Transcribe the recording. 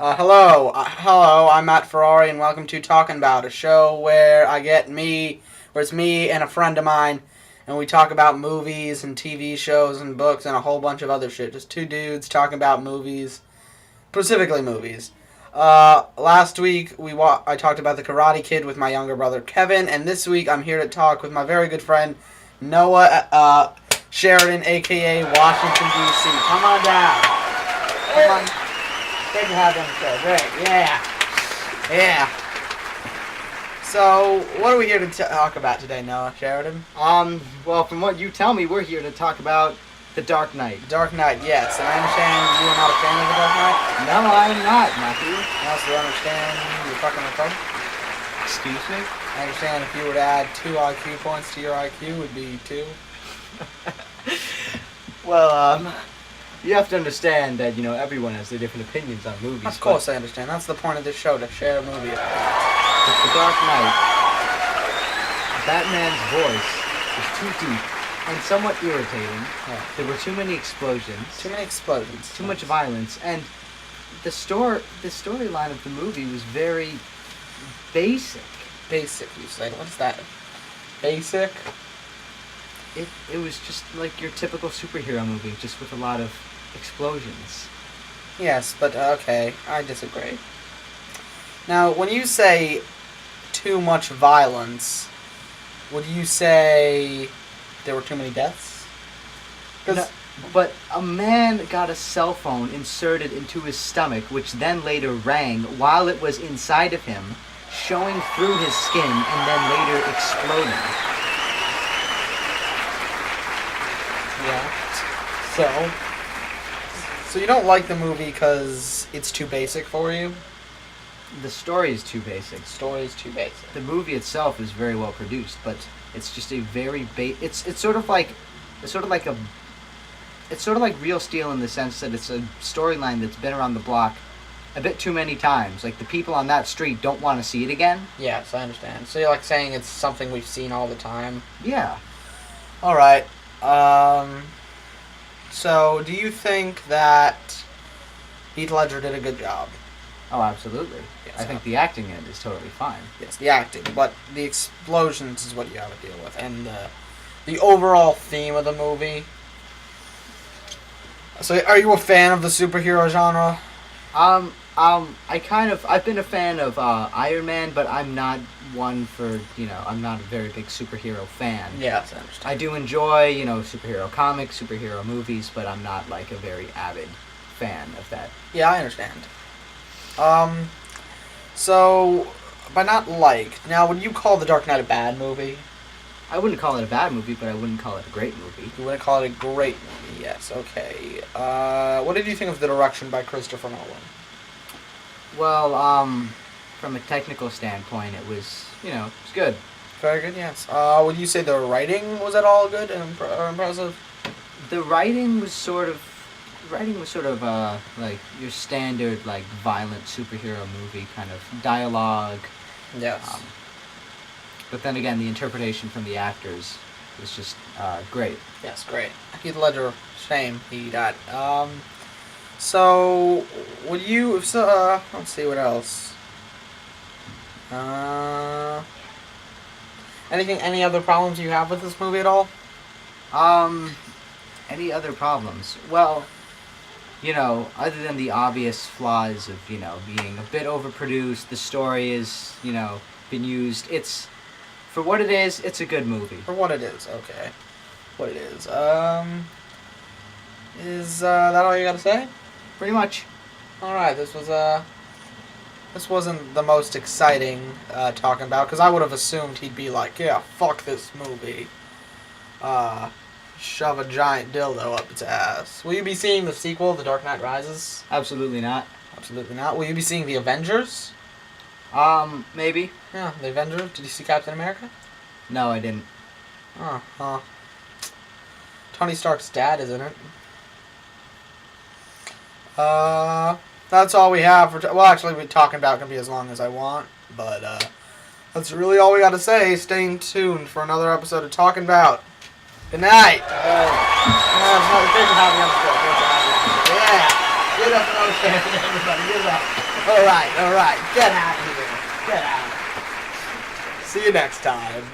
Hello, I'm Matt Ferrari, and welcome to Talking About, a show where where it's me and a friend of mine, and we talk about movies and TV shows and books and a whole bunch of other shit. Just two dudes talking about movies, specifically movies. Last week I talked about The Karate Kid with my younger brother Kevin, and this week I'm here to talk with my very good friend Noah Sheridan, aka Washington D.C. Come on down. Come on. Great to have you on the show. Great. Yeah. So, what are we here to talk about today, Noah Sheridan? Well, from what you tell me, we're here to talk about The Dark Knight. Dark Knight, yes. And I understand you are not a fan of The Dark Knight? No, I'm not, Matthew. I also understand you're fucking retarded. Excuse me? I understand if you were to add 2 IQ points to your IQ, it would be 2. Well, you have to understand that, everyone has their different opinions on movies. Of course I understand. That's the point of this show, to share a movie. With The Dark Knight, Batman's voice was too deep and somewhat irritating. Yeah. There were too many explosions. Too much violence. And the storyline of the movie was very basic. Basic, you say. What's that? Basic? It was just like your typical superhero movie, just with a lot of explosions. Yes, but okay, I disagree. Now, when you say too much violence, would you say there were too many deaths? No, but a man got a cell phone inserted into his stomach, which then later rang while it was inside of him, showing through his skin and then later exploding. Yeah. So you don't like the movie because it's too basic for you? The story is too basic. Story's too basic. The movie itself is very well produced, but it's just a very it's sort of like Real Steel in the sense that it's a storyline that's been around the block a bit too many times. Like, the people on that street don't want to see it again. Yes, I understand. So you're like saying it's something we've seen all the time? Yeah. Alright. So do you think that Heath Ledger did a good job? Oh, absolutely. Yes, I think the acting in it is totally fine. Yes, the acting, but the explosions is what you have to deal with, and the overall theme of the movie. So, are you a fan of the superhero genre? I've been a fan of Iron Man, but I'm not one for, I'm not a very big superhero fan. Yes, I understand. I do enjoy, superhero comics, superhero movies, but I'm not, like, a very avid fan of that. Yeah, I understand. So, by not like, now would you call The Dark Knight a bad movie? I wouldn't call it a bad movie, but I wouldn't call it a great movie. You wouldn't call it a great movie, yes, okay. What did you think of the direction by Christopher Nolan? Well, from a technical standpoint, it was, it's good. Very good, yes. Would you say the writing was at all good and impressive? The writing was sort of like your standard, like, violent superhero movie kind of dialogue. Yes. But then again, the interpretation from the actors was just great. Yes, great. Heath Ledger, shame he died. So, would you, let's see what else. Any other problems you have with this movie at all? Any other problems? Well, other than the obvious flaws of, being a bit overproduced, the story is, been used. For what it is, it's a good movie. For what it is, okay. What it is. Is that all you gotta say? Pretty much. Alright, this wasn't the most exciting talking about, because I would have assumed he'd be like, yeah, fuck this movie. Shove a giant dildo up its ass. Will you be seeing the sequel, The Dark Knight Rises? Absolutely not. Absolutely not. Will you be seeing The Avengers? Maybe. Yeah, The Avengers. Did you see Captain America? No, I didn't. Oh, huh. Tony Stark's dad is in it. That's all we have for... well, actually, we're talking about can be as long as I want, but, that's really all we gotta say. Stay tuned for another episode of Talking About. Good night. Good to have you on the show. Good to have you on the show. Yeah. Get Okay, everybody, get out. All right. Get out of here. Get out. See you next time.